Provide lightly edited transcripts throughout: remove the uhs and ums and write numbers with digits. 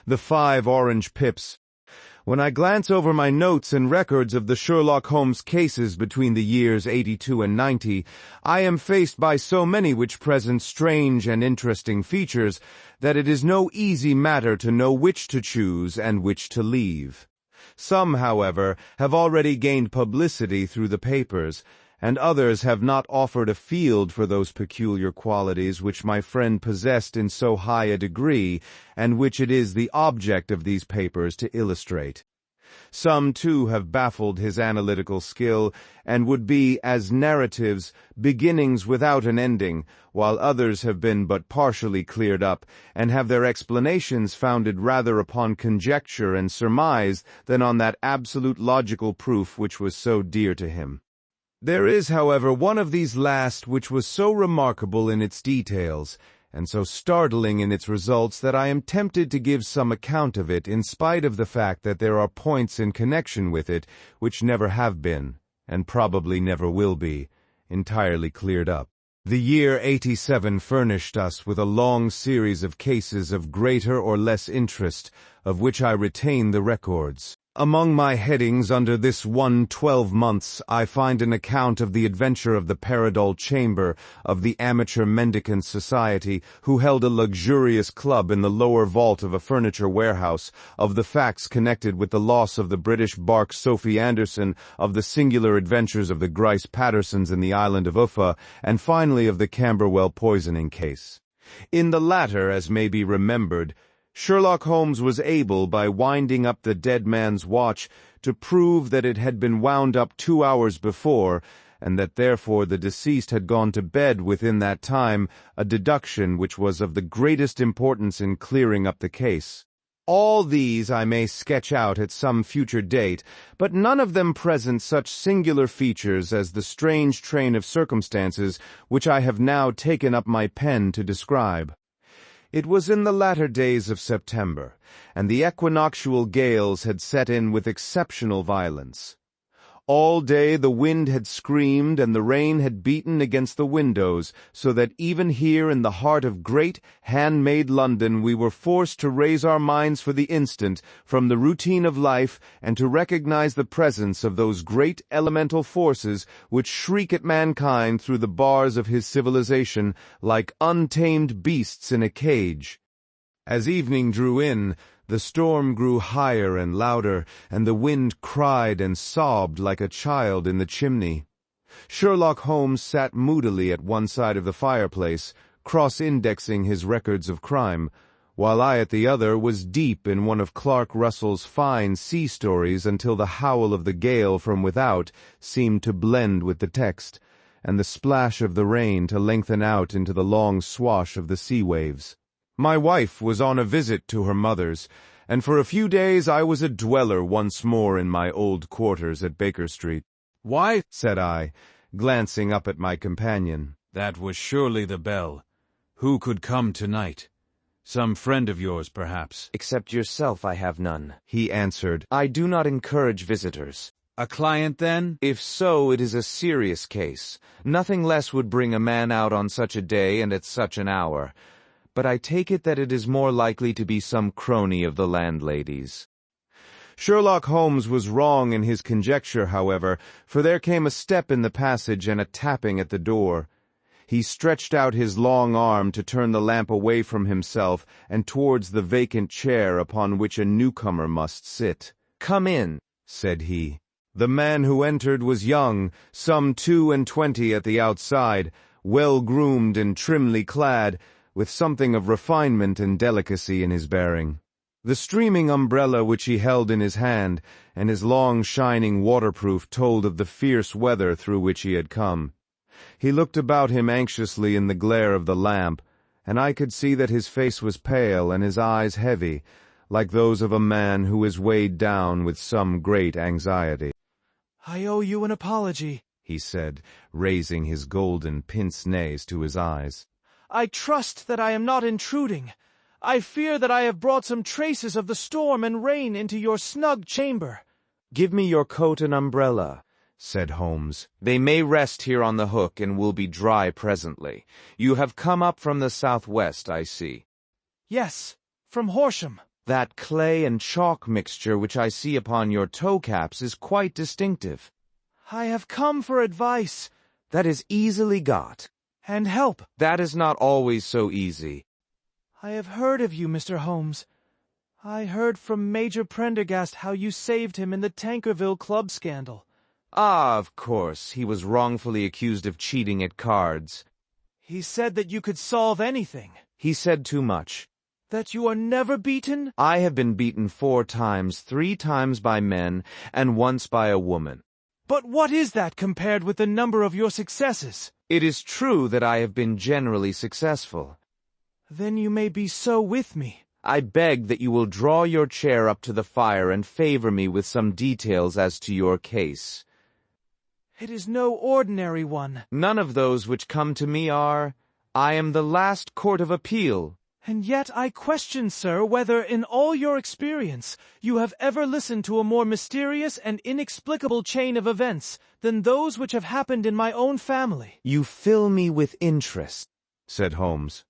the 5 orange pips. When I glance over my notes and records of the Sherlock Holmes cases between the years 82 and 90, I am faced by so many which present strange and interesting features that it is no easy matter to know which to choose and which to leave. Some, however, have already gained publicity through the papers, and others have not offered a field for those peculiar qualities which my friend possessed in so high a degree, and which it is the object of these papers to illustrate. Some, too, have baffled his analytical skill, and would be, as narratives, beginnings without an ending, while others have been but partially cleared up, and have their explanations founded rather upon conjecture and surmise than on that absolute logical proof which was so dear to him. There is, however, one of these last which was so remarkable in its details, and so startling in its results, that I am tempted to give some account of it, in spite of the fact that there are points in connection with it which never have been, and probably never will be, entirely cleared up. The year 87 furnished us with a long series of cases of greater or less interest, of which I retain the records. Among my headings under this one 12 months, I find an account of the adventure of the Paradol Chamber of the Amateur Mendicant Society, who held a luxurious club in the lower vault of a furniture warehouse, of the facts connected with the loss of the British bark Sophie Anderson, of the singular adventures of the Grice Pattersons in the island of Uffa, and finally of the Camberwell poisoning case. In the latter, as may be remembered, Sherlock Holmes was able, by winding up the dead man's watch, to prove that it had been wound up 2 hours before, and that therefore the deceased had gone to bed within that time, a deduction which was of the greatest importance in clearing up the case. All these I may sketch out at some future date, but none of them present such singular features as the strange train of circumstances which I have now taken up my pen to describe. It was in the latter days of September, and the equinoctial gales had set in with exceptional violence. All day the wind had screamed and the rain had beaten against the windows, so that even here in the heart of great, handmade London we were forced to raise our minds for the instant from the routine of life and to recognize the presence of those great elemental forces which shriek at mankind through the bars of his civilization like untamed beasts in a cage. As evening drew in, the storm grew higher and louder, and the wind cried and sobbed like a child in the chimney. Sherlock Holmes sat moodily at one side of the fireplace, cross-indexing his records of crime, while I at the other was deep in one of Clark Russell's fine sea stories until the howl of the gale from without seemed to blend with the text, and the splash of the rain to lengthen out into the long swash of the sea waves. My wife was on a visit to her mother's, and for a few days I was a dweller once more in my old quarters at Baker Street. "Why," said I, glancing up at my companion, "that was surely the bell. Who could come tonight? Some friend of yours, perhaps." "Except yourself, I have none," he answered. "I do not encourage visitors." "A client, then?" "If so, it is a serious case. Nothing less would bring a man out on such a day and at such an hour. But I take it that it is more likely to be some crony of the landlady's." Sherlock Holmes was wrong in his conjecture, however, for there came a step in the passage and a tapping at the door. He stretched out his long arm to turn the lamp away from himself and towards the vacant chair upon which a newcomer must sit. "Come in," said he. The man who entered was young, some 22 at the outside, well-groomed and trimly clad, with something of refinement and delicacy in his bearing. The streaming umbrella which he held in his hand, and his long shining waterproof told of the fierce weather through which he had come. He looked about him anxiously in the glare of the lamp, and I could see that his face was pale and his eyes heavy, like those of a man who is weighed down with some great anxiety. "I owe you an apology," he said, raising his golden pince-nez to his eyes. "I trust that I am not intruding. I fear that I have brought some traces of the storm and rain into your snug chamber." "Give me your coat and umbrella," said Holmes. "They may rest here on the hook and will be dry presently. You have come up from the southwest, I see." "Yes, from Horsham." That clay and chalk mixture which I see upon your toe caps is quite distinctive. I have come for advice. That is easily got. And help. That is not always so easy. I have heard of you, Mr. Holmes. I heard from Major Prendergast how you saved him in the Tankerville Club scandal. Ah, of course, he was wrongfully accused of cheating at cards. He said that you could solve anything. He said too much. That you are never beaten? I have been beaten 4 times, 3 times by men, and once by a woman. But what is that compared with the number of your successes? It is true that I have been generally successful. Then you may be so with me. I beg that you will draw your chair up to the fire and favor me with some details as to your case. It is no ordinary one. None of those which come to me are. I am the last court of appeal. And yet I question, sir, whether in all your experience you have ever listened to a more mysterious and inexplicable chain of events than those which have happened in my own family. You fill me with interest, said Holmes.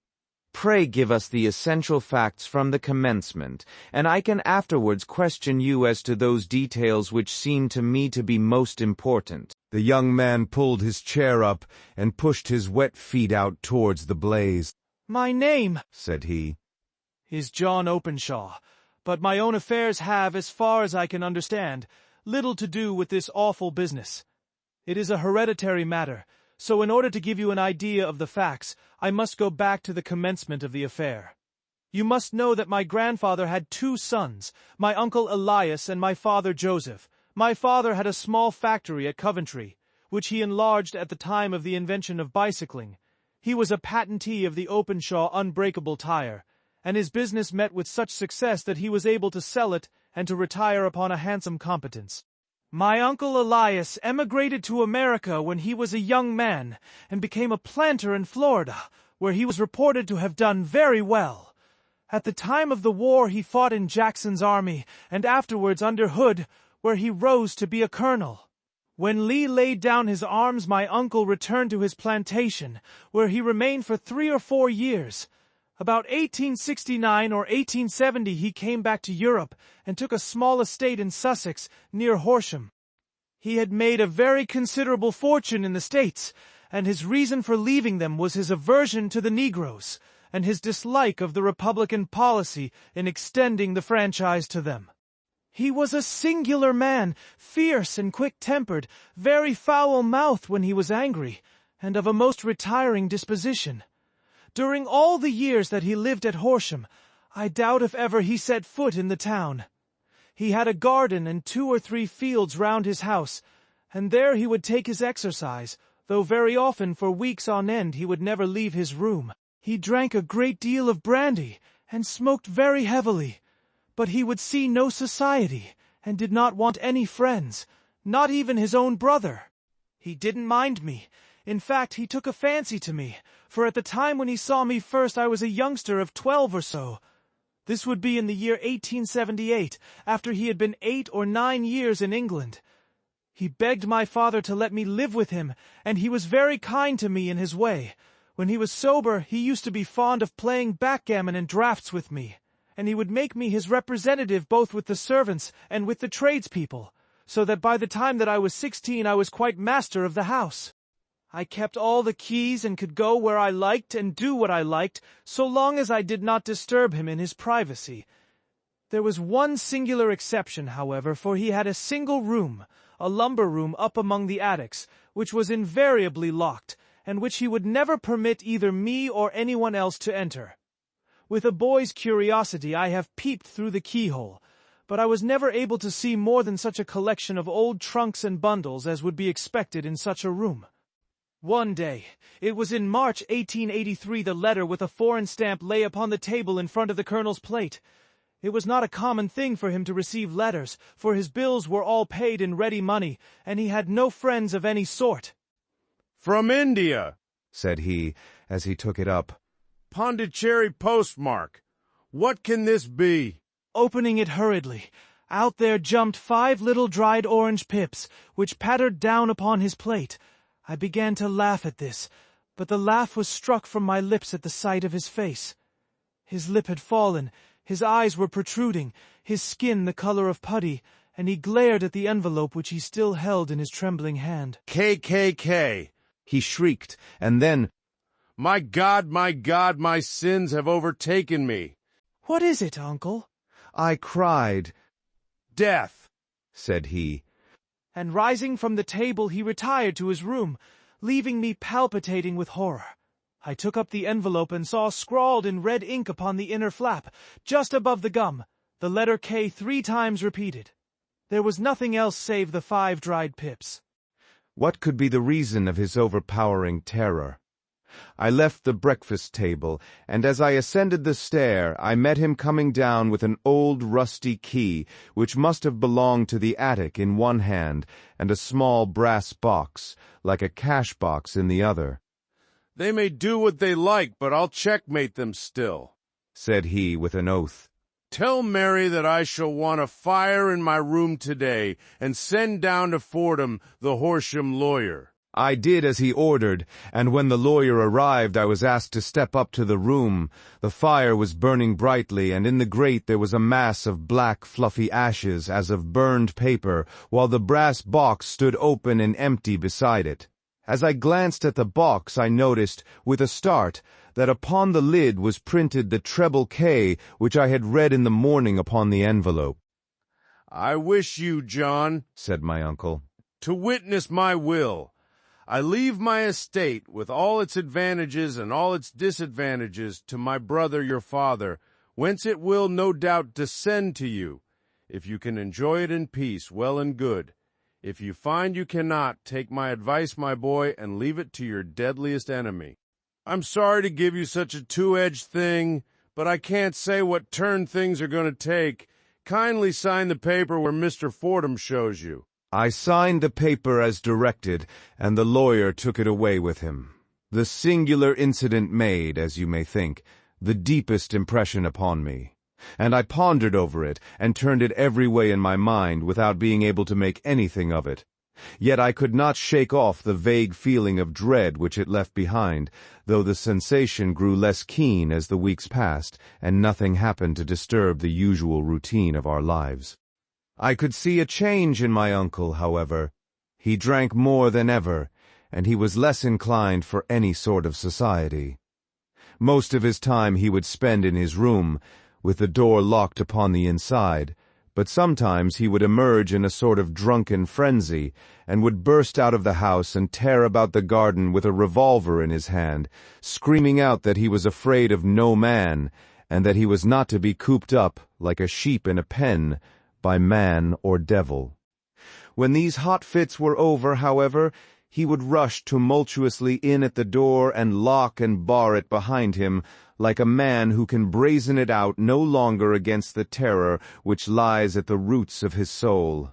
Pray give us the essential facts from the commencement, and I can afterwards question you as to those details which seem to me to be most important. The young man pulled his chair up and pushed his wet feet out towards the blaze. My name, said he, is John Openshaw, but my own affairs have, as far as I can understand, little to do with this awful business. It is a hereditary matter, so in order to give you an idea of the facts, I must go back to the commencement of the affair. You must know that my grandfather had 2 sons, my uncle Elias and my father Joseph. My father had a small factory at Coventry, which he enlarged at the time of the invention of bicycling. He was a patentee of the Openshaw unbreakable tire, and his business met with such success that he was able to sell it and to retire upon a handsome competence. My uncle Elias emigrated to America when he was a young man and became a planter in Florida, where he was reported to have done very well. At the time of the war he fought in Jackson's army and afterwards under Hood, where he rose to be a colonel. When Lee laid down his arms, my uncle returned to his plantation, where he remained for 3 or 4 years. About 1869 or 1870 he came back to Europe and took a small estate in Sussex, near Horsham. He had made a very considerable fortune in the States, and his reason for leaving them was his aversion to the Negroes, and his dislike of the Republican policy in extending the franchise to them. He was a singular man, fierce and quick-tempered, very foul-mouthed when he was angry, and of a most retiring disposition. During all the years that he lived at Horsham, I doubt if ever he set foot in the town. He had a garden and 2 or 3 fields round his house, and there he would take his exercise, though very often for weeks on end he would never leave his room. He drank a great deal of brandy, and smoked very heavily. But he would see no society, and did not want any friends, not even his own brother. He didn't mind me. In fact, he took a fancy to me, for at the time when he saw me first I was a youngster of 12 or so. This would be in the year 1878, after he had been 8 or 9 years in England. He begged my father to let me live with him, and he was very kind to me in his way. When he was sober, he used to be fond of playing backgammon and draughts with me, and he would make me his representative both with the servants and with the tradespeople, so that by the time that I was 16 I was quite master of the house. I kept all the keys and could go where I liked and do what I liked, so long as I did not disturb him in his privacy. There was one singular exception, however, for he had a single room, a lumber room up among the attics, which was invariably locked, and which he would never permit either me or anyone else to enter. With a boy's curiosity I have peeped through the keyhole, but I was never able to see more than such a collection of old trunks and bundles as would be expected in such a room. One day, it was in March 1883, the letter with a foreign stamp lay upon the table in front of the colonel's plate. It was not a common thing for him to receive letters, for his bills were all paid in ready money, and he had no friends of any sort. "From India," said he, as he took it up. "Pondicherry postmark. What can this be?" Opening it hurriedly, out there jumped 5 little dried orange pips, which pattered down upon his plate. I began to laugh at this, but the laugh was struck from my lips at the sight of his face. His lip had fallen, His eyes were protruding, his skin the color of putty, and he glared at the envelope which he still held in his trembling hand. K.K.K. he shrieked, and then, My God, my sins have overtaken me. "What is it, uncle?" I cried. Death, said he. And rising from the table he retired to his room, leaving me palpitating with horror. I took up the envelope and saw scrawled in red ink upon the inner flap, just above the gum, the letter K 3 times repeated. There was nothing else save the 5 dried pips. What could be the reason of his overpowering terror? I left the breakfast table, and as I ascended the stair, I met him coming down with an old rusty key, which must have belonged to the attic, in one hand, and a small brass box, like a cash box, in the other. They may do what they like, but I'll checkmate them still, said he with an oath. Tell Mary that I shall want a fire in my room today, and send down to Fordham the Horsham lawyer. I did as he ordered, and when the lawyer arrived I was asked to step up to the room. The fire was burning brightly, and in the grate there was a mass of black fluffy ashes as of burned paper, while the brass box stood open and empty beside it. As I glanced at the box I noticed, with a start, that upon the lid was printed the treble K which I had read in the morning upon the envelope. I wish you, John, said my uncle, to witness my will. I leave my estate, with all its advantages and all its disadvantages, to my brother your father, whence it will no doubt descend to you. If you can enjoy it in peace, well and good. If you find you cannot, take my advice, my boy, and leave it to your deadliest enemy. I'm sorry to give you such a two-edged thing, but I can't say what turn things are going to take. Kindly sign the paper where Mr. Fordham shows you. I signed the paper as directed, and the lawyer took it away with him. The singular incident made, as you may think, the deepest impression upon me, and I pondered over it, and turned it every way in my mind without being able to make anything of it. Yet I could not shake off the vague feeling of dread which it left behind, though the sensation grew less keen as the weeks passed, and nothing happened to disturb the usual routine of our lives. I could see a change in my uncle, however. He drank more than ever, and he was less inclined for any sort of society. Most of his time he would spend in his room, with the door locked upon the inside, but sometimes he would emerge in a sort of drunken frenzy, and would burst out of the house and tear about the garden with a revolver in his hand, screaming out that he was afraid of no man, and that he was not to be cooped up, like a sheep in a pen, by man or devil. When these hot fits were over, however, he would rush tumultuously in at the door and lock and bar it behind him, like a man who can brazen it out no longer against the terror which lies at the roots of his soul.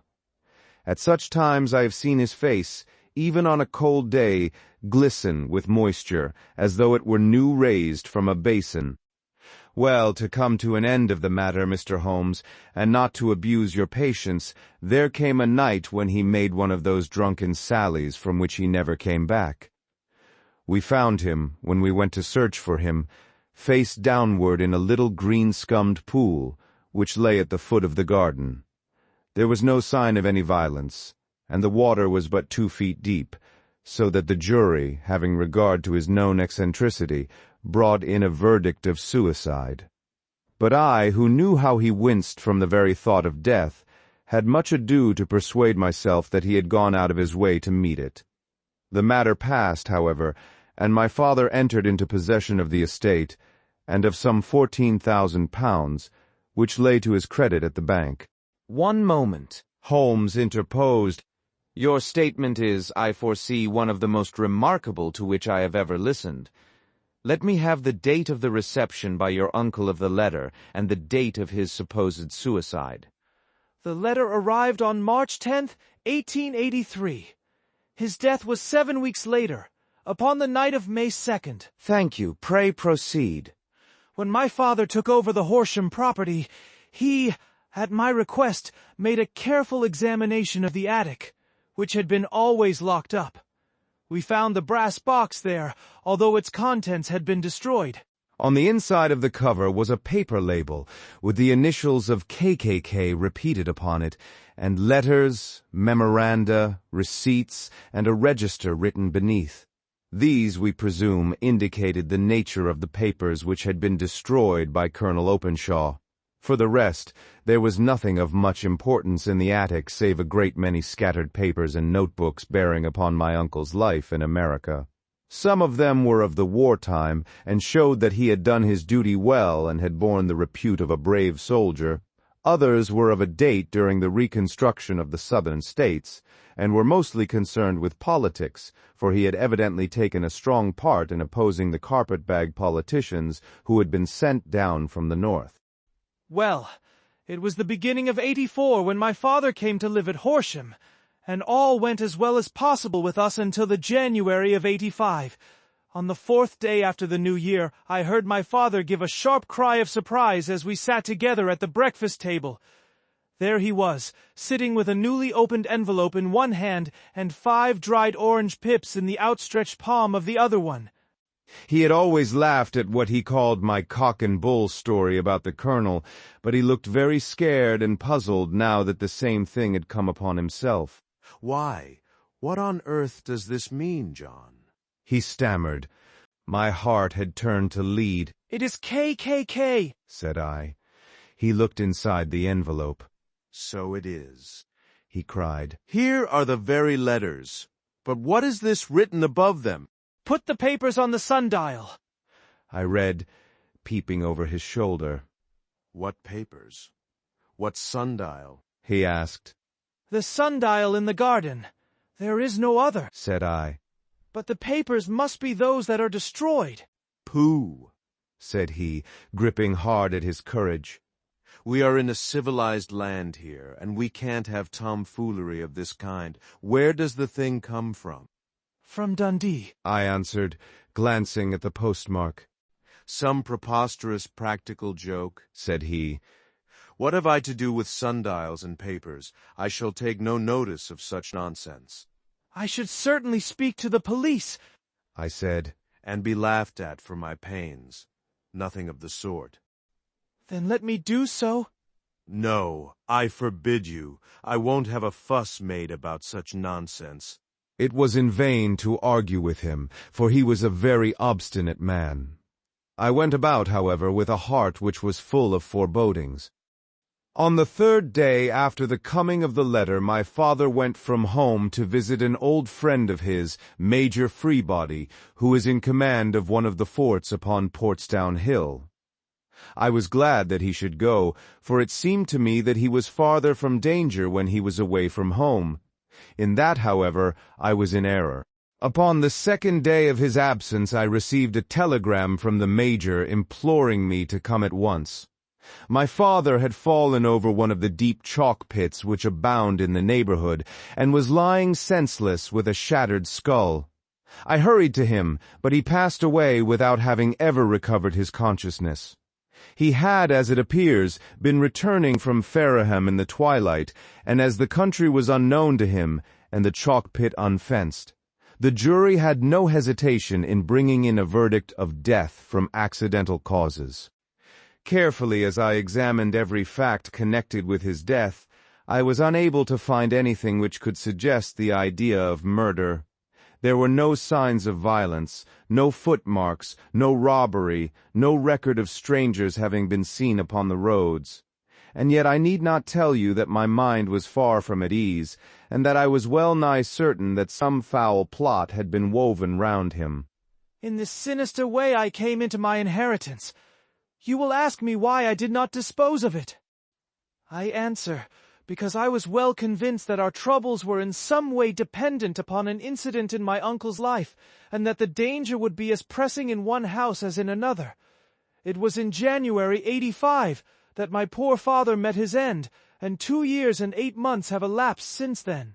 At such times I have seen his face, even on a cold day, glisten with moisture, as though it were new raised from a basin. Well, to come to an end of the matter, Mr. Holmes, and not to abuse your patience, there came a night when he made one of those drunken sallies from which he never came back. We found him, when we went to search for him, face downward in a little green-scummed pool, which lay at the foot of the garden. There was no sign of any violence, and the water was but 2 feet deep, so that the jury, having regard to his known eccentricity, brought in a verdict of suicide. But I, who knew how he winced from the very thought of death, had much ado to persuade myself that he had gone out of his way to meet it. The matter passed, however, and my father entered into possession of the estate, and of some £14,000, which lay to his credit at the bank. "One moment," Holmes interposed. "Your statement is, I foresee, one of the most remarkable to which I have ever listened. Let me have the date of the reception by your uncle of the letter, and the date of his supposed suicide." The letter arrived on March 10th, 1883. His death was 7 weeks later, upon the night of May 2nd. "Thank you. Pray proceed." When my father took over the Horsham property, he, at my request, made a careful examination of the attic, which had been always locked up. We found the brass box there, although its contents had been destroyed. On the inside of the cover was a paper label with the initials of K.K.K. repeated upon it, and letters, memoranda, receipts, and a register written beneath. These, we presume, indicated the nature of the papers which had been destroyed by Colonel Openshaw. For the rest, there was nothing of much importance in the attic save a great many scattered papers and notebooks bearing upon my uncle's life in America. Some of them were of the wartime, and showed that he had done his duty well and had borne the repute of a brave soldier. Others were of a date during the Reconstruction of the Southern States, and were mostly concerned with politics, for he had evidently taken a strong part in opposing the carpetbag politicians who had been sent down from the North. Well, it was the beginning of '84 when my father came to live at Horsham, and all went as well as possible with us until the January of '85. On the 4th day after the New Year, I heard my father give a sharp cry of surprise as we sat together at the breakfast table. There he was, sitting with a newly opened envelope in one hand and 5 dried orange pips in the outstretched palm of the other one. He had always laughed at what he called my cock and bull story about the colonel, but he looked very scared and puzzled now that the same thing had come upon himself. Why? What on earth does this mean, John? He stammered. My heart had turned to lead. "It is K.K.K., said I. He looked inside the envelope. So it is, he cried. Here are the very letters. But what is this written above them? Put the papers on the sundial. I read, peeping over his shoulder. What papers? What sundial? He asked. The sundial in the garden. There is no other, said I. But the papers must be those that are destroyed. Pooh, said he, gripping hard at his courage. We are in a civilized land here, and we can't have tomfoolery of this kind. Where does the thing come from? From Dundee, I answered, glancing at the postmark. Some preposterous practical joke, said he. What have I to do with sundials and papers? I shall take no notice of such nonsense. I should certainly speak to the police, I said, and be laughed at for my pains. Nothing of the sort. Then let me do so. No, I forbid you. I won't have a fuss made about such nonsense. It was in vain to argue with him, for he was a very obstinate man. I went about, however, with a heart which was full of forebodings. On the 3rd day after the coming of the letter, my father went from home to visit an old friend of his, Major Freebody, who is in command of one of the forts upon Portsdown Hill. I was glad that he should go, for it seemed to me that he was farther from danger when he was away from home. In that, however, I was in error. Upon the 2nd day of his absence, I received a telegram from the Major imploring me to come at once. My father had fallen over one of the deep chalk pits which abound in the neighborhood, and was lying senseless with a shattered skull. I hurried to him, but he passed away without having ever recovered his consciousness. He had, as it appears, been returning from Fareham in the twilight, and as the country was unknown to him, and the chalk pit unfenced, the jury had no hesitation in bringing in a verdict of death from accidental causes. Carefully as I examined every fact connected with his death, I was unable to find anything which could suggest the idea of murder. There were no signs of violence, no footmarks, no robbery, no record of strangers having been seen upon the roads. And yet I need not tell you that my mind was far from at ease, and that I was well nigh certain that some foul plot had been woven round him. In this sinister way I came into my inheritance. You will ask me why I did not dispose of it. I answer, because I was well convinced that our troubles were in some way dependent upon an incident in my uncle's life, and that the danger would be as pressing in one house as in another. It was in January '85 that my poor father met his end, and 2 years and 8 months have elapsed since then.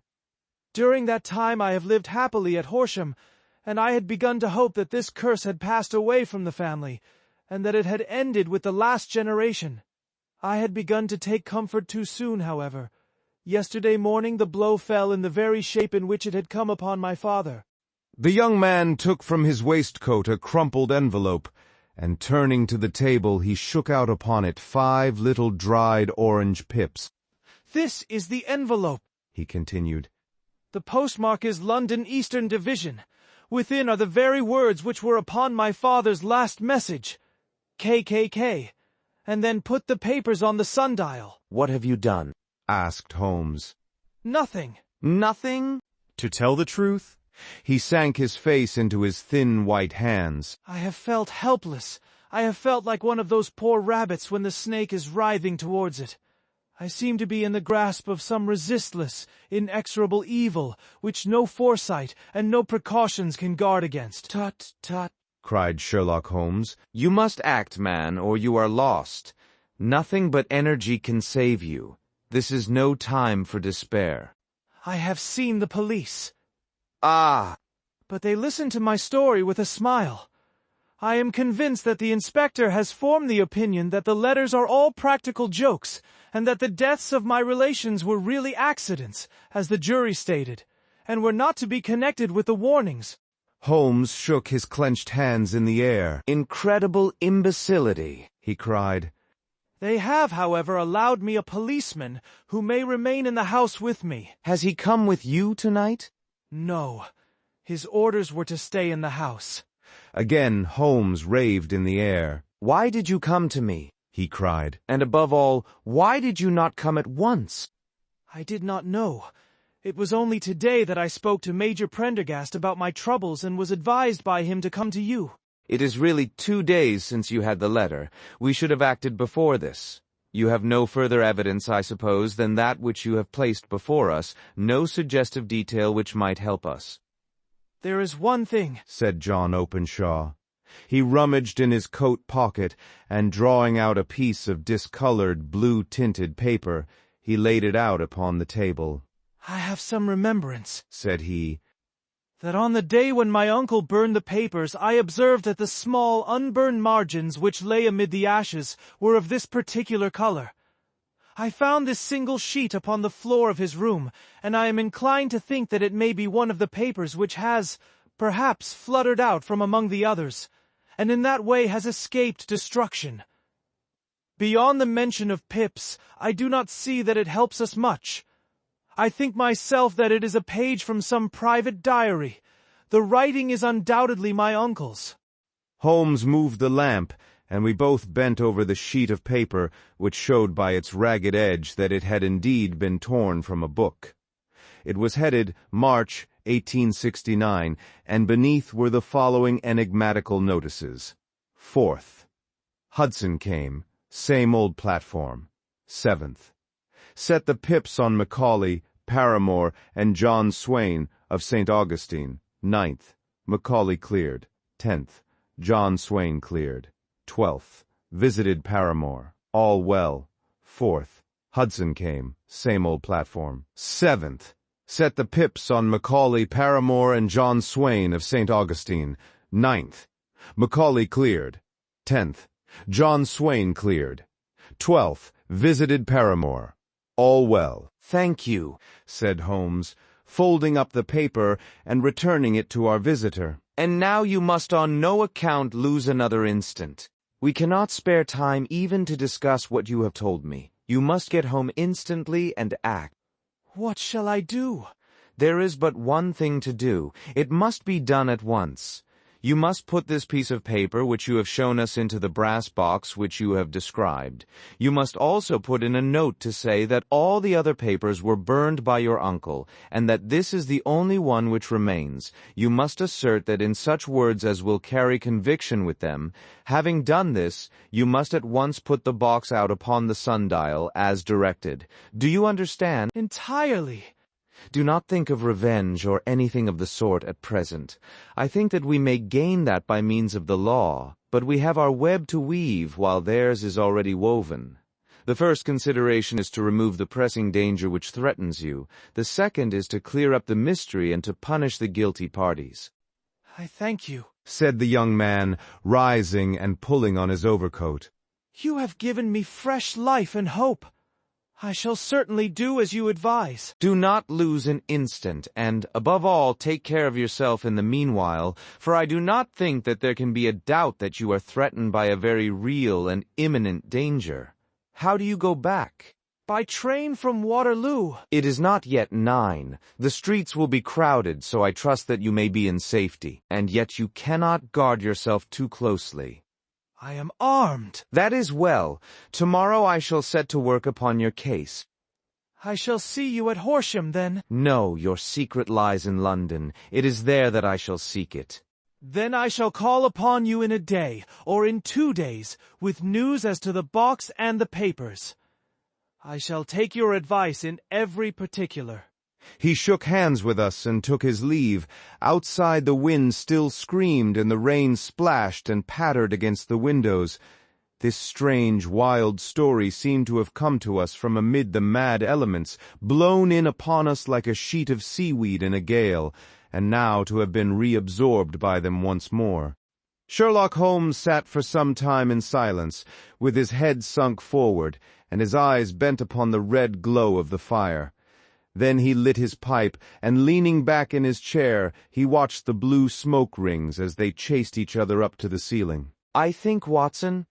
During that time I have lived happily at Horsham, and I had begun to hope that this curse had passed away from the family, and that it had ended with the last generation. I had begun to take comfort too soon, however. Yesterday morning the blow fell in the very shape in which it had come upon my father. The young man took from his waistcoat a crumpled envelope, and turning to the table he shook out upon it 5 little dried orange pips. "This is the envelope," he continued. "The postmark is London Eastern Division. Within are the very words which were upon my father's last message, K.K.K, and then put the papers on the sundial." "What have you done?" asked Holmes. "Nothing." "Nothing?" To tell the truth, he sank his face into his thin white hands. "I have felt helpless. I have felt like one of those poor rabbits when the snake is writhing towards it. I seem to be in the grasp of some resistless, inexorable evil, which no foresight and no precautions can guard against." "Tut, tut," cried Sherlock Holmes. "You must act, man, or you are lost. Nothing but energy can save you. This is no time for despair." "I have seen the police." "Ah!" "But they listen to my story with a smile. I am convinced that the inspector has formed the opinion that the letters are all practical jokes, and that the deaths of my relations were really accidents, as the jury stated, and were not to be connected with the warnings." Holmes shook his clenched hands in the air. "Incredible imbecility," he cried. "They have, however, allowed me a policeman who may remain in the house with me." "Has he come with you tonight?" "No. His orders were to stay in the house." Again Holmes raved in the air. "Why did you come to me?" he cried. "And above all, why did you not come at once?" "I did not know. It was only today that I spoke to Major Prendergast about my troubles and was advised by him to come to you." "It is really 2 days since you had the letter. We should have acted before this. You have no further evidence, I suppose, than that which you have placed before us, no suggestive detail which might help us." "There is one thing," said John Openshaw. He rummaged in his coat pocket, and drawing out a piece of discolored, blue-tinted paper, he laid it out upon the table. "I have some remembrance," said he, "that on the day when my uncle burned the papers, I observed that the small, unburned margins which lay amid the ashes were of this particular color. I found this single sheet upon the floor of his room, and I am inclined to think that it may be one of the papers which has, perhaps, fluttered out from among the others, and in that way has escaped destruction. Beyond the mention of pips, I do not see that it helps us much. I think myself that it is a page from some private diary. The writing is undoubtedly my uncle's." Holmes moved the lamp, and we both bent over the sheet of paper, which showed by its ragged edge that it had indeed been torn from a book. It was headed March 1869, and beneath were the following enigmatical notices. 4th. Hudson came, same old platform. 7th. Set the pips on Macaulay, Paramore, and John Swain of St. Augustine. 9th. Macaulay cleared. 10th. John Swain cleared. 12th. Visited Paramore. All well. 4th. Hudson came. Same old platform. 7th. Set the pips on Macaulay, Paramore, and John Swain of St. Augustine. 9th. Macaulay cleared. 10th. John Swain cleared. 12th. Visited Paramore. All well. "Thank you," said Holmes, folding up the paper and returning it to our visitor. "And now you must on no account lose another instant. We cannot spare time even to discuss what you have told me. You must get home instantly and act." "What shall I do?" "There is but one thing to do. It must be done at once. You must put this piece of paper which you have shown us into the brass box which you have described. You must also put in a note to say that all the other papers were burned by your uncle, and that this is the only one which remains. You must assert that in such words as will carry conviction with them. Having done this, you must at once put the box out upon the sundial, as directed. Do you understand?" "Entirely." "Do not think of revenge or anything of the sort at present. I think that we may gain that by means of the law, but we have our web to weave while theirs is already woven. The first consideration is to remove the pressing danger which threatens you. The second is to clear up the mystery and to punish the guilty parties." "I thank you," said the young man, rising and pulling on his overcoat. "You have given me fresh life and hope. I shall certainly do as you advise. Do not lose an instant, and, above all, take care of yourself in the meanwhile, for I do not think that there can be a doubt that you are threatened by a very real and imminent danger. How do you go back? By train from Waterloo. It is not yet 9. The streets will be crowded, so I trust that you may be in safety, and yet you cannot guard yourself too closely. I am armed. That is well. Tomorrow I shall set to work upon your case. I shall see you at Horsham, then. No, your secret lies in London. It is there that I shall seek it. Then I shall call upon you in a day, or in 2 days, with news as to the box and the papers. I shall take your advice in every particular. He shook hands with us and took his leave. Outside the wind still screamed and the rain splashed and pattered against the windows. This strange, wild story seemed to have come to us from amid the mad elements, blown in upon us like a sheet of seaweed in a gale, and now to have been reabsorbed by them once more. Sherlock Holmes sat for some time in silence, with his head sunk forward, and his eyes bent upon the red glow of the fire. Then he lit his pipe, and leaning back in his chair, he watched the blue smoke rings as they chased each other up to the ceiling. I think, Watson,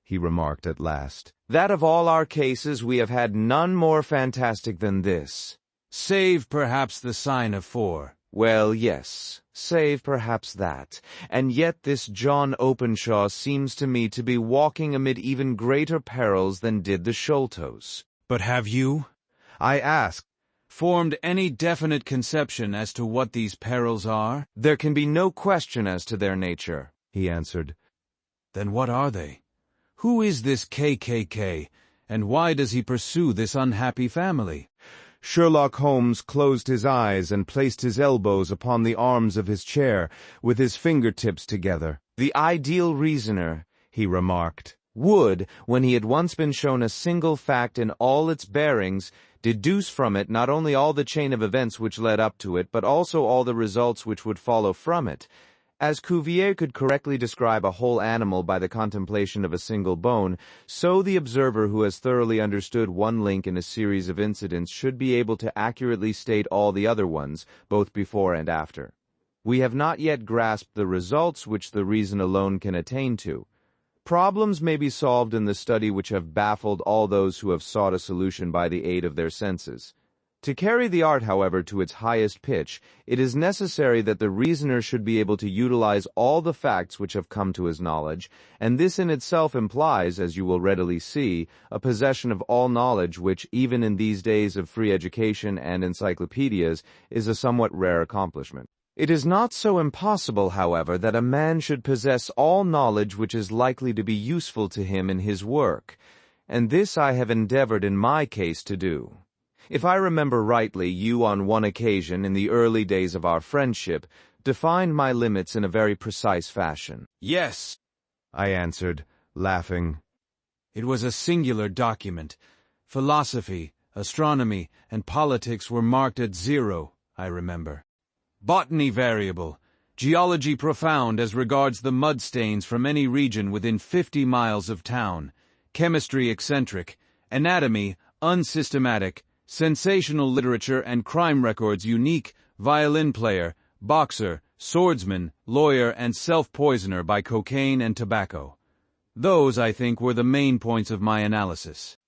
he remarked at last, that of all our cases we have had none more fantastic than this. Save perhaps the sign of 4. Well, yes, save perhaps that. And yet this John Openshaw seems to me to be walking amid even greater perils than did the Sholtos. But have you, I asked, formed any definite conception as to what these perils are? There can be no question as to their nature, he answered. Then what are they? Who is this K.K.K., and why does he pursue this unhappy family? Sherlock Holmes closed his eyes and placed his elbows upon the arms of his chair, with his fingertips together. The ideal reasoner, he remarked, would, when he had once been shown a single fact in all its bearings, deduce from it not only all the chain of events which led up to it, but also all the results which would follow from it. As Cuvier could correctly describe a whole animal by the contemplation of a single bone, so the observer who has thoroughly understood one link in a series of incidents should be able to accurately state all the other ones, both before and after. We have not yet grasped the results which the reason alone can attain to. Problems may be solved in the study which have baffled all those who have sought a solution by the aid of their senses. To carry the art, however, to its highest pitch, it is necessary that the reasoner should be able to utilize all the facts which have come to his knowledge, and this in itself implies, as you will readily see, a possession of all knowledge which, even in these days of free education and encyclopedias, is a somewhat rare accomplishment. It is not so impossible, however, that a man should possess all knowledge which is likely to be useful to him in his work, and this I have endeavored in my case to do. If I remember rightly, you on one occasion, in the early days of our friendship, defined my limits in a very precise fashion. Yes, I answered, laughing. It was a singular document. Philosophy, astronomy, and politics were marked at 0, I remember. Botany variable, geology profound as regards the mud stains from any region within 50 miles of town, chemistry eccentric, anatomy unsystematic, sensational literature and crime records unique, violin player, boxer, swordsman, lawyer, and self-poisoner by cocaine and tobacco. Those, I think, were the main points of my analysis.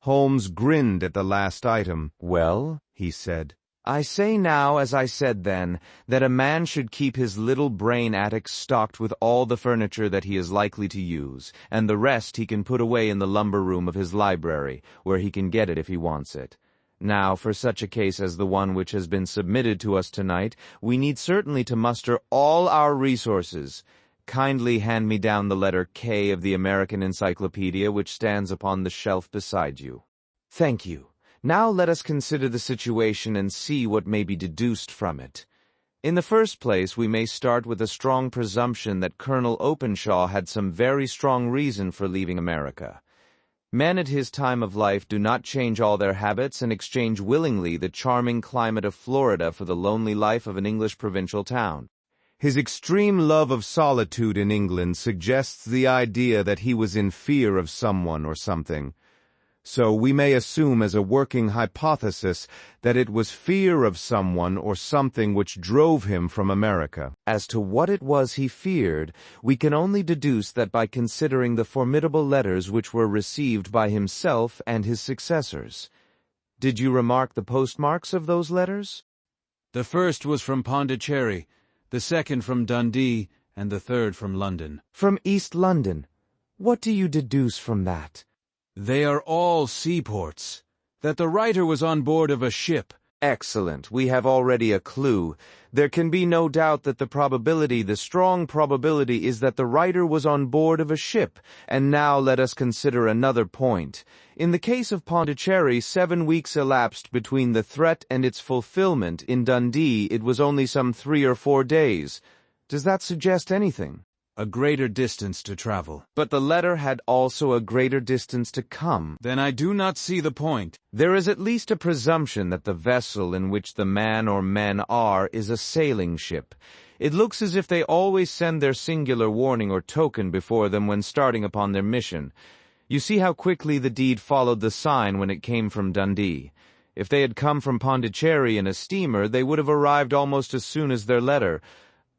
Holmes grinned at the last item. Well, he said, I say now, as I said then, that a man should keep his little brain attic stocked with all the furniture that he is likely to use, and the rest he can put away in the lumber room of his library, where he can get it if he wants it. Now, for such a case as the one which has been submitted to us tonight, we need certainly to muster all our resources. Kindly hand me down the letter K of the American Encyclopedia which stands upon the shelf beside you. Thank you. Now let us consider the situation and see what may be deduced from it. In the first place, we may start with a strong presumption that Colonel Openshaw had some very strong reason for leaving America. Men at his time of life do not change all their habits and exchange willingly the charming climate of Florida for the lonely life of an English provincial town. His extreme love of solitude in England suggests the idea that he was in fear of someone or something. So we may assume as a working hypothesis that it was fear of someone or something which drove him from America. As to what it was he feared, we can only deduce that by considering the formidable letters which were received by himself and his successors. Did you remark the postmarks of those letters? The first was from Pondicherry, the second from Dundee, and the third from London. From East London. What do you deduce from that? They are all seaports. That the writer was on board of a ship. Excellent. We have already a clue. There can be no doubt that the strong probability is that the writer was on board of a ship. And now let us consider another point. In the case of Pondicherry, 7 weeks elapsed between the threat and its fulfillment. In Dundee, it was only some 3 or 4 days. Does that suggest anything? A greater distance to travel. But the letter had also a greater distance to come. Then I do not see the point. There is at least a presumption that the vessel in which the man or men are is a sailing ship. It looks as if they always send their singular warning or token before them when starting upon their mission. You see how quickly the deed followed the sign when it came from Dundee. If they had come from Pondicherry in a steamer, they would have arrived almost as soon as their letter.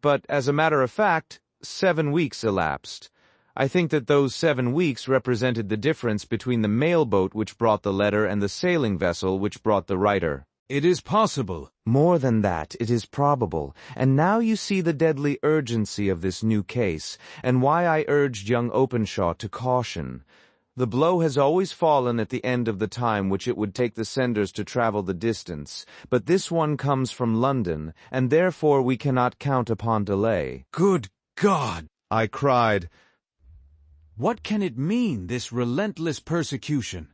But as a matter of fact, 7 weeks elapsed. I think that those 7 weeks represented the difference between the mail boat which brought the letter and the sailing vessel which brought the writer. It is possible. More than that, it is probable. And now you see the deadly urgency of this new case, and why I urged young Openshaw to caution. The blow has always fallen at the end of the time which it would take the senders to travel the distance, but this one comes from London, and therefore we cannot count upon delay. Good God! I cried. What can it mean, this relentless persecution?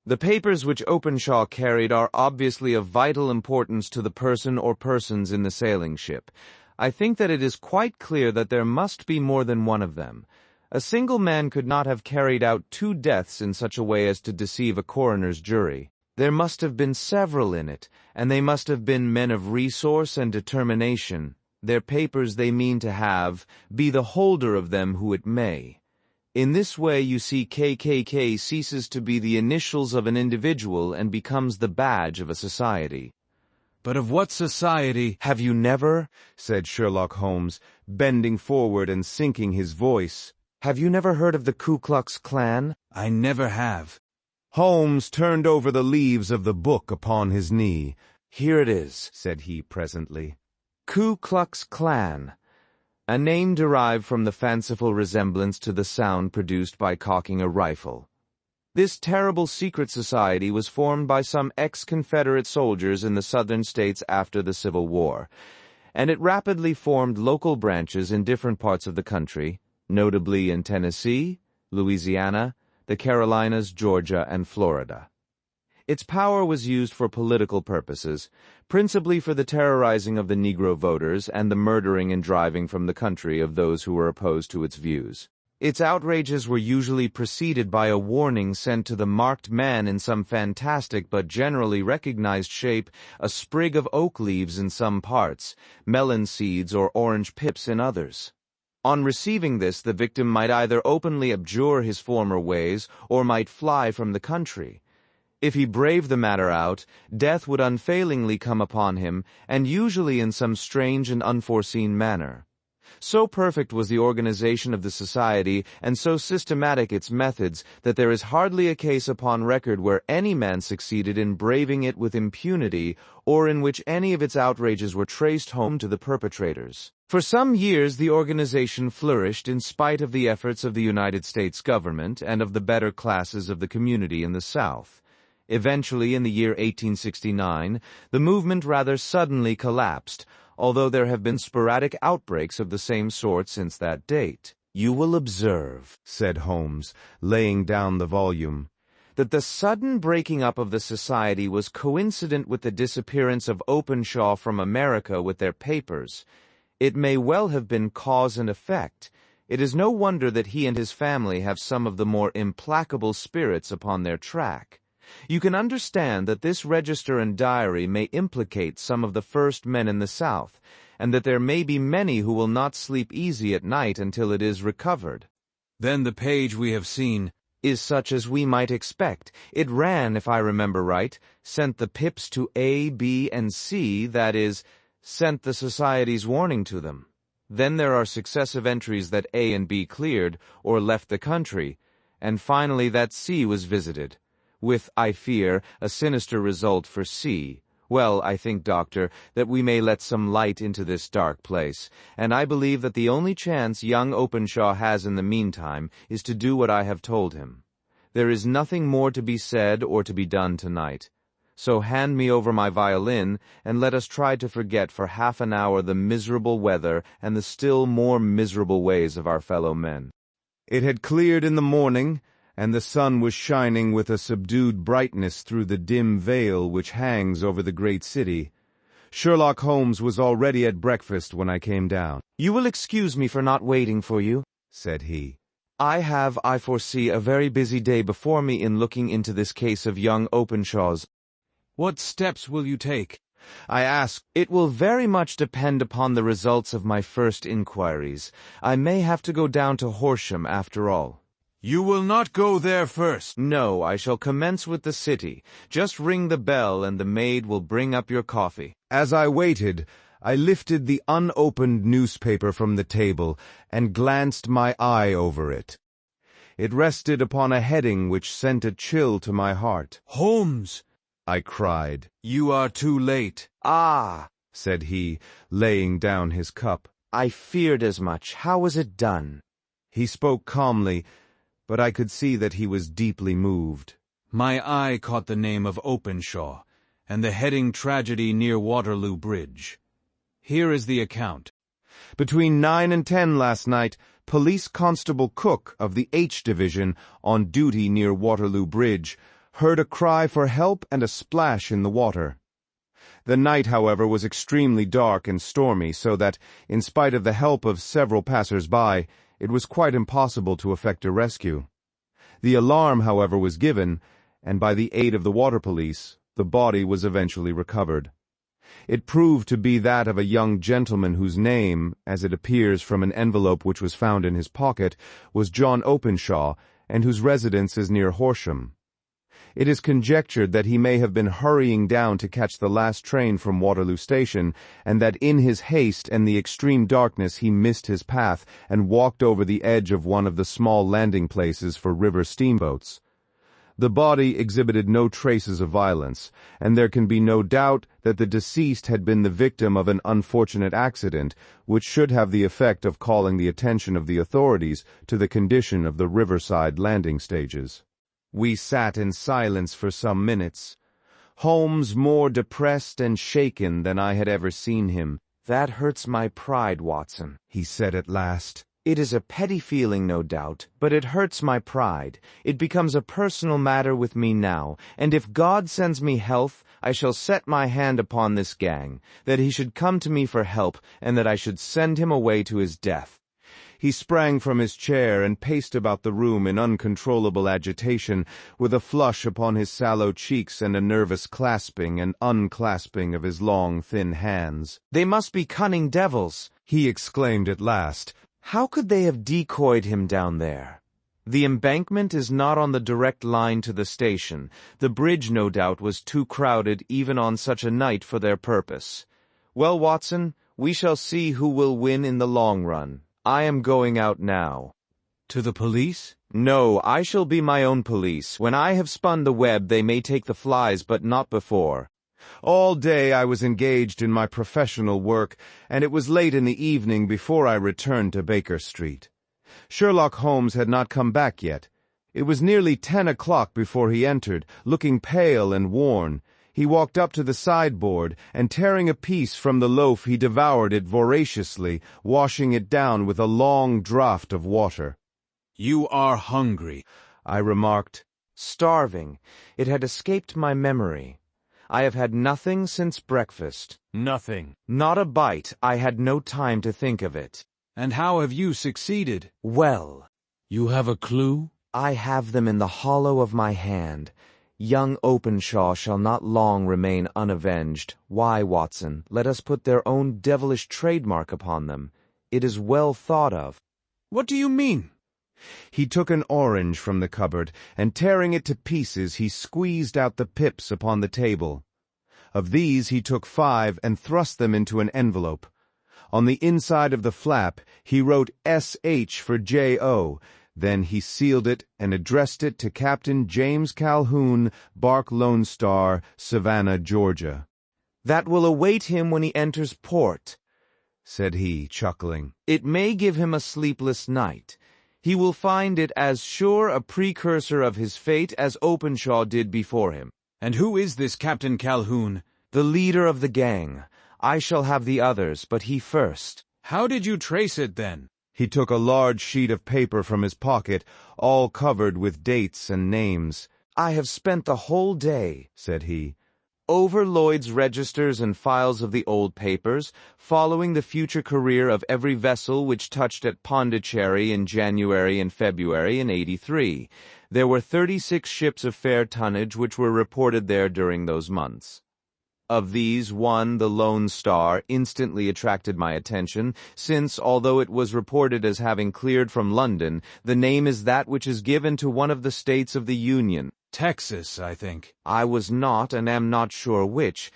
The papers which Openshaw carried are obviously of vital importance to the person or persons in the sailing ship. I think that it is quite clear that there must be more than one of them. A single man could not have carried out 2 deaths in such a way as to deceive a coroner's jury. There must have been several in it, and they must have been men of resource and determination. Their papers they mean to have, be the holder of them who it may. In this way you see K.K.K. ceases to be the initials of an individual and becomes the badge of a society. But of what society? Have you never, said Sherlock Holmes, bending forward and sinking his voice, have you never heard of the Ku Klux Klan? I never have. Holmes turned over the leaves of the book upon his knee. Here it is, said he presently. Ku Klux Klan, a name derived from the fanciful resemblance to the sound produced by cocking a rifle. This terrible secret society was formed by some ex-Confederate soldiers in the southern states after the Civil War, and it rapidly formed local branches in different parts of the country, notably in Tennessee, Louisiana, the Carolinas, Georgia, and Florida. Its power was used for political purposes, principally for the terrorizing of the Negro voters and the murdering and driving from the country of those who were opposed to its views. Its outrages were usually preceded by a warning sent to the marked man in some fantastic but generally recognized shape, a sprig of oak leaves in some parts, melon seeds or orange pips in others. On receiving this, the victim might either openly abjure his former ways or might fly from the country. If he braved the matter out, death would unfailingly come upon him, and usually in some strange and unforeseen manner. So perfect was the organization of the society, and so systematic its methods, that there is hardly a case upon record where any man succeeded in braving it with impunity, or in which any of its outrages were traced home to the perpetrators. For some years the organization flourished in spite of the efforts of the United States government and of the better classes of the community in the South. Eventually, in the year 1869, the movement rather suddenly collapsed, although there have been sporadic outbreaks of the same sort since that date. You will observe, said Holmes, laying down the volume, that the sudden breaking up of the society was coincident with the disappearance of Openshaw from America with their papers. It may well have been cause and effect. It is no wonder that he and his family have some of the more implacable spirits upon their track. You can understand that this register and diary may implicate some of the first men in the South, and that there may be many who will not sleep easy at night until it is recovered. Then the page we have seen, is such as we might expect. It ran, if I remember right, sent the pips to A, B, and C, that is, sent the society's warning to them. Then there are successive entries that A and B cleared, or left the country, and finally that C was visited, with, I fear, a sinister result for C. Well, I think, Doctor, that we may let some light into this dark place, and I believe that the only chance young Openshaw has in the meantime is to do what I have told him. There is nothing more to be said or to be done tonight. So hand me over my violin, and let us try to forget for half an hour the miserable weather and the still more miserable ways of our fellow men. It had cleared in the morning, and the sun was shining with a subdued brightness through the dim veil which hangs over the great city. Sherlock Holmes was already at breakfast when I came down. "You will excuse me for not waiting for you," said he. "I have, I foresee, a very busy day before me in looking into this case of young Openshaw's." What steps will you take? I asked. "It will very much depend upon the results of my first inquiries. I may have to go down to Horsham after all." You will not go there first. "No, I shall commence with the city. Just ring the bell and the maid will bring up your coffee." As I waited, I lifted the unopened newspaper from the table and glanced my eye over it. It rested upon a heading which sent a chill to my heart. "Holmes!" I cried. "You are too late." "Ah," said he, laying down his cup. "I feared as much. How was it done?" He spoke calmly, but I could see that he was deeply moved. My eye caught the name of Openshaw, and the heading tragedy near Waterloo Bridge. Here is the account. Between 9 and 10 last night, Police Constable Cook of the H Division, on duty near Waterloo Bridge, heard a cry for help and a splash in the water. The night, however, was extremely dark and stormy, so that, in spite of the help of several passers-by, it was quite impossible to effect a rescue. The alarm, however, was given, and by the aid of the water police, the body was eventually recovered. It proved to be that of a young gentleman whose name, as it appears from an envelope which was found in his pocket, was John Openshaw, and whose residence is near Horsham. It is conjectured that he may have been hurrying down to catch the last train from Waterloo Station, and that in his haste and the extreme darkness he missed his path and walked over the edge of one of the small landing places for river steamboats. The body exhibited no traces of violence, and there can be no doubt that the deceased had been the victim of an unfortunate accident, which should have the effect of calling the attention of the authorities to the condition of the riverside landing stages. We sat in silence for some minutes, Holmes more depressed and shaken than I had ever seen him. "That hurts my pride, Watson," he said at last. "It is a petty feeling, no doubt, but it hurts my pride. It becomes a personal matter with me now, and if God sends me health, I shall set my hand upon this gang, that he should come to me for help, and that I should send him away to his death." He sprang from his chair and paced about the room in uncontrollable agitation, with a flush upon his sallow cheeks and a nervous clasping and unclasping of his long, thin hands. "They must be cunning devils," he exclaimed at last. "How could they have decoyed him down there? The embankment is not on the direct line to the station. The bridge, no doubt, was too crowded even on such a night for their purpose. Well, Watson, we shall see who will win in the long run. I am going out now." To the police? "No, I shall be my own police. When I have spun the web, they may take the flies, but not before." All day I was engaged in my professional work, and it was late in the evening before I returned to Baker Street. Sherlock Holmes had not come back yet. It was nearly 10 o'clock before he entered, looking pale and worn. He walked up to the sideboard, and tearing a piece from the loaf he devoured it voraciously, washing it down with a long draught of water. "You are hungry," I remarked. "Starving. It had escaped my memory. I have had nothing since breakfast." "Nothing." "Not a bite. I had no time to think of it." "And how have you succeeded?" "Well." "You have a clue?" "I have them in the hollow of my hand. Young Openshaw shall not long remain unavenged. Why, Watson, let us put their own devilish trademark upon them. It is well thought of." "What do you mean?" He took an orange from the cupboard, and tearing it to pieces, he squeezed out the pips upon the table. Of these he took 5 and thrust them into an envelope. On the inside of the flap he wrote S.H. for J.O., then he sealed it and addressed it to Captain James Calhoun, bark Lone Star, Savannah, Georgia. "That will await him when he enters port," said he, chuckling. "It may give him a sleepless night. He will find it as sure a precursor of his fate as Openshaw did before him." And who is this Captain Calhoun? "The leader of the gang. I shall have the others, but he first." How did you trace it, then? He took a large sheet of paper from his pocket, all covered with dates and names. "I have spent the whole day," said he, "over Lloyd's registers and files of the old papers, following the future career of every vessel which touched at Pondicherry in January and February in '83. There were 36 ships of fair tonnage which were reported there during those months. Of these, one, the Lone Star, instantly attracted my attention, since, although it was reported as having cleared from London, the name is that which is given to one of the states of the Union. Texas, I think. I was not and am not sure which,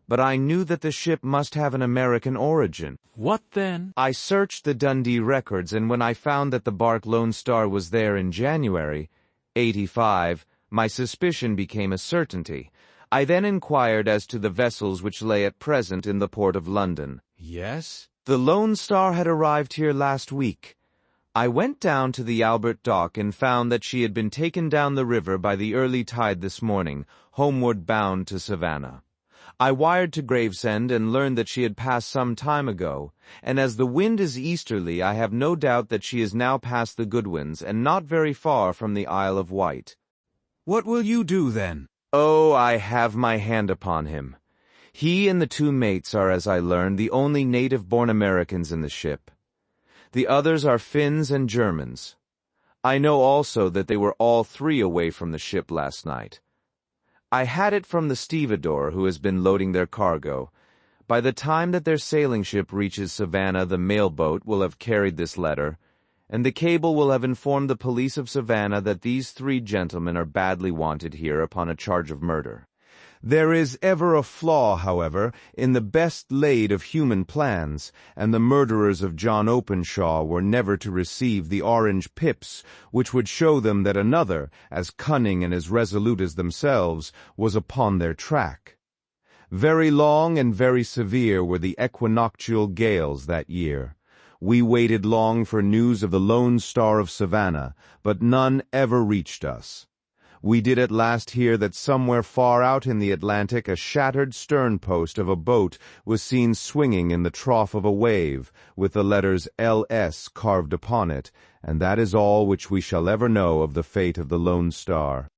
but I knew that the ship must have an American origin. What then? I searched the Dundee records, and when I found that the bark Lone Star was there in January '85, my suspicion became a certainty. I then inquired as to the vessels which lay at present in the port of London. Yes? The Lone Star had arrived here last week. I went down to the Albert Dock and found that she had been taken down the river by the early tide this morning, homeward bound to Savannah. I wired to Gravesend and learned that she had passed some time ago, and as the wind is easterly, I have no doubt that she is now past the Goodwins and not very far from the Isle of Wight. What will you do, then? Oh, I have my hand upon him. He and the 2 mates are, as I learned, the only native-born Americans in the ship. The others are Finns and Germans. I know also that they were all 3 away from the ship last night. I had it from the stevedore who has been loading their cargo. By the time that their sailing ship reaches Savannah, the mail boat will have carried this letter, and the cable will have informed the police of Savannah that these 3 gentlemen are badly wanted here upon a charge of murder. There is ever a flaw, however, in the best laid of human plans, and the murderers of John Openshaw were never to receive the orange pips, which would show them that another, as cunning and as resolute as themselves, was upon their track. Very long and very severe were the equinoctial gales that year. We waited long for news of the Lone Star of Savannah, but none ever reached us. We did at last hear that somewhere far out in the Atlantic a shattered stern-post of a boat was seen swinging in the trough of a wave, with the letters L.S. carved upon it, and that is all which we shall ever know of the fate of the Lone Star.